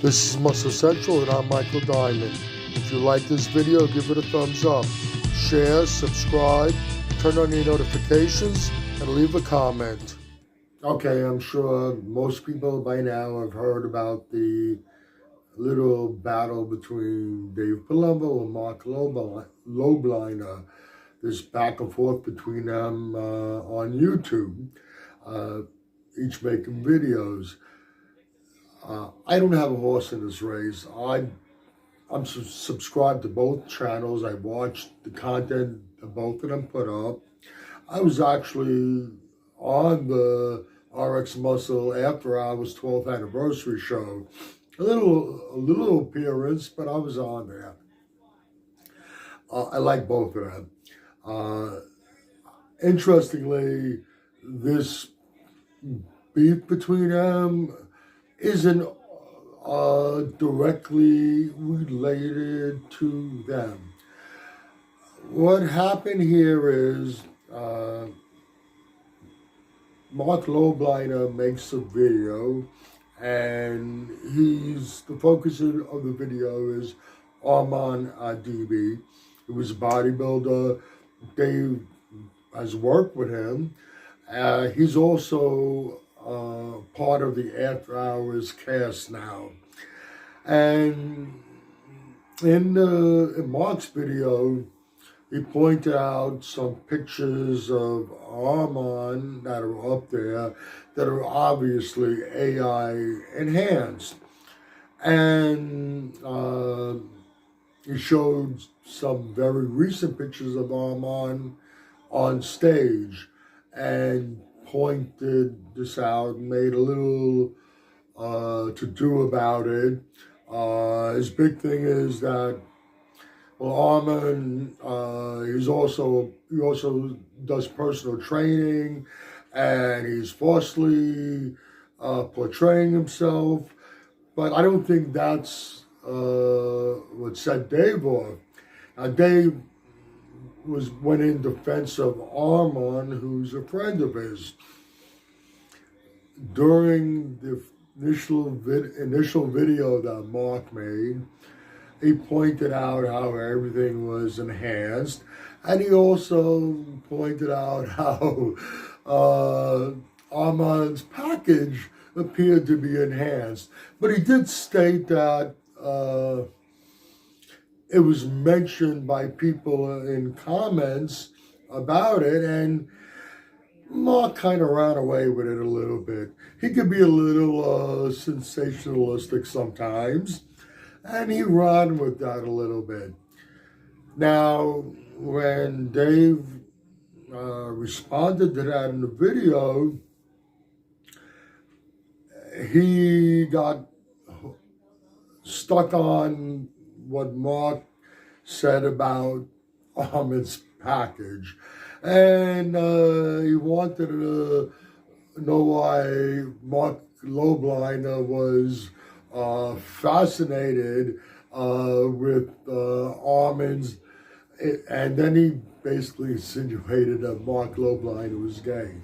This is Muscle Central and I'm Michael Diamond. If you like this video, give it a thumbs up. Share, subscribe, turn on your notifications, and leave a comment. Okay, I'm sure most people by now have heard about the little battle between Dave Palumbo and Mark Lobliner. This back and forth between them on YouTube, each making videos. I don't have a horse in this race. I'm subscribed to both channels. I watched the content that both of them put up. I was actually on the RX Muscle After Hours 12th anniversary show. A little appearance, but I was on there. I like both of them. Interestingly, this beef between them isn't directly related to them. What happened here is Mark Lobliner makes a video, and the focus of the video is Armon DB. He was a bodybuilder. Dave has worked with him. He's also part of the After Hours cast now. And in Mark's video, he pointed out some pictures of Armon that are up there that are obviously AI enhanced. And he showed some very recent pictures of Armon on stage and pointed this out, made a little to-do about it. His big thing is that, well, Armon, he also does personal training, and he's falsely portraying himself. But I don't think that's what set Dave off. Now, Dave went in defense of Armon, who's a friend of his. During the initial video that Mark made, he pointed out how everything was enhanced, and he also pointed out how Armon's package appeared to be enhanced. But he did state that it was mentioned by people in comments about it, and Mark kind of ran away with it a little bit. He could be a little sensationalistic sometimes, and he ran with that a little bit. Now, when Dave responded to that in the video, he got stuck on what Mark said about Armon's package. And he wanted to know why Mark Lobliner was fascinated with Armon's, and then he basically insinuated that Mark Lobliner was gay.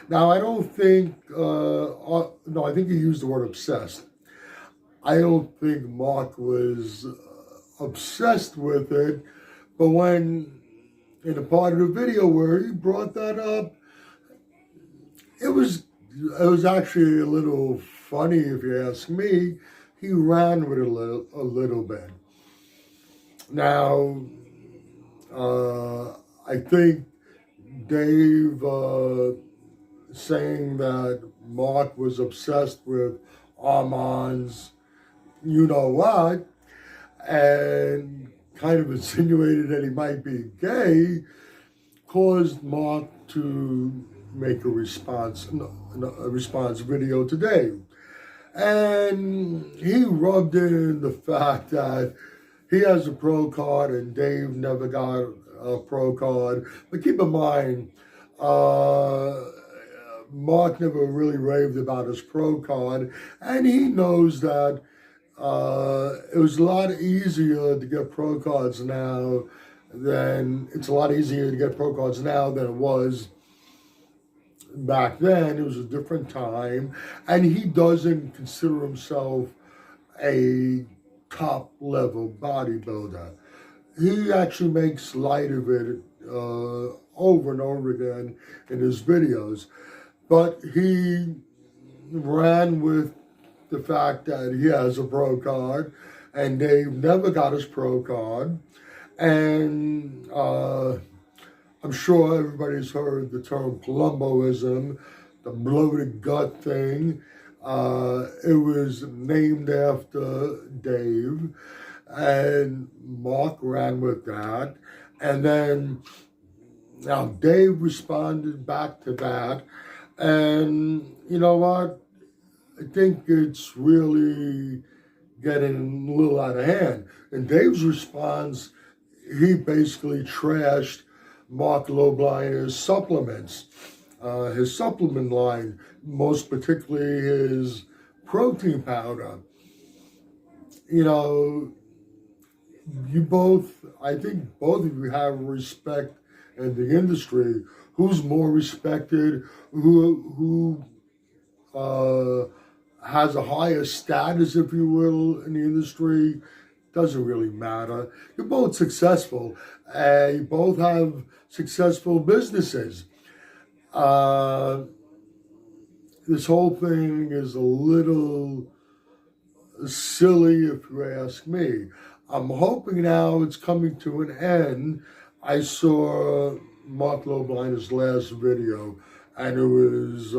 Now, I don't think, no, I think he used the word obsessed. I don't think Mark was obsessed with it, but when, in a part of the video where he brought that up, it was actually a little funny, if you ask me. He ran with it a little bit. Now, I think Dave saying that Mark was obsessed with Armon's you-know-what, and kind of insinuated that he might be gay, caused Mark to make a response video today. And he rubbed in the fact that he has a pro card and Dave never got a pro card. But keep in mind, Mark never really raved about his pro card, and he knows that it was a lot easier to get pro cards now than it was back then. It was a different time, and he doesn't consider himself a top-level bodybuilder. He actually makes light of it over and over again in his videos. But he ran with the fact that he has a pro card, and Dave never got his pro card. And I'm sure everybody's heard the term Palumboism, the bloated gut thing. It was named after Dave, and Mark ran with that. And then now Dave responded back to that. And you know what? I think it's really getting a little out of hand. In Dave's response, he basically trashed Mark Lobliner's supplements, his supplement line, most particularly his protein powder. You know, I think both of you have respect in the industry. Who's more respected? Who has a higher status, if you will, in the industry? Doesn't really matter. You're both successful. You both have successful businesses. This whole thing is a little silly, if you ask me. I'm hoping now it's coming to an end. I saw Mark Lobliner's last video, and it was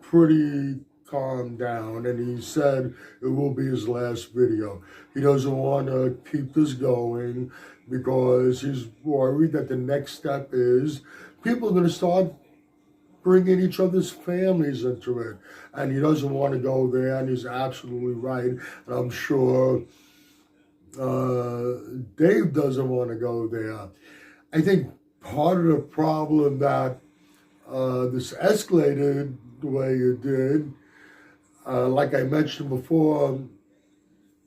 pretty calmed down, and he said it will be his last video. He doesn't want to keep this going because he's worried that the next step is people are going to start bringing each other's families into it, and he doesn't want to go there, and he's absolutely right. And I'm sure Dave doesn't want to go there. I think part of the problem that this escalated the way it did, like I mentioned before,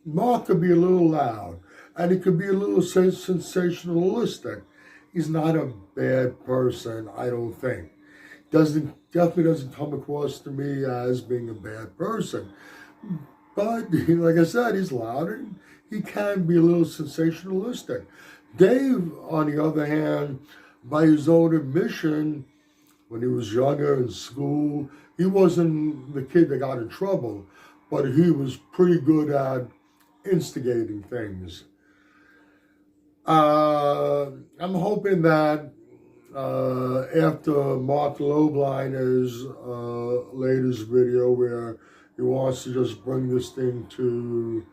Mark could be a little loud, and he could be a little sensationalistic. He's not a bad person, I don't think. Definitely doesn't come across to me as being a bad person. But, like I said, he's loud, and he can be a little sensationalistic. Dave, on the other hand, by his own admission, when he was younger in school, he wasn't the kid that got in trouble, but he was pretty good at instigating things. I'm hoping that after Mark Lobliner's latest video, where he wants to just bring this thing to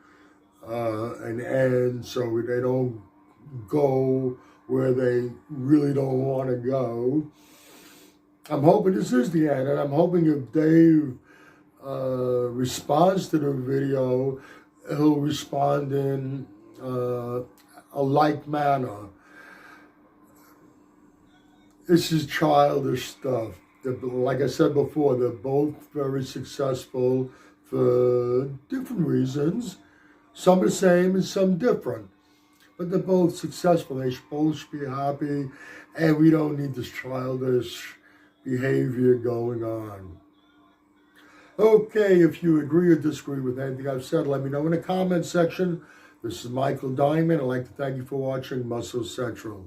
an end so they don't go where they really don't want to go, I'm hoping this is the end, and I'm hoping if Dave responds to the video, he'll respond in a like manner. This is childish stuff. Like I said before, they're both very successful for different reasons. Some are the same and some different. But they're both successful. They both should be happy, and we don't need this childish behavior going on. Okay, if you agree or disagree with anything I've said, let me know in the comment section. This is Michael Diamond. I'd like to thank you for watching Muscle Central.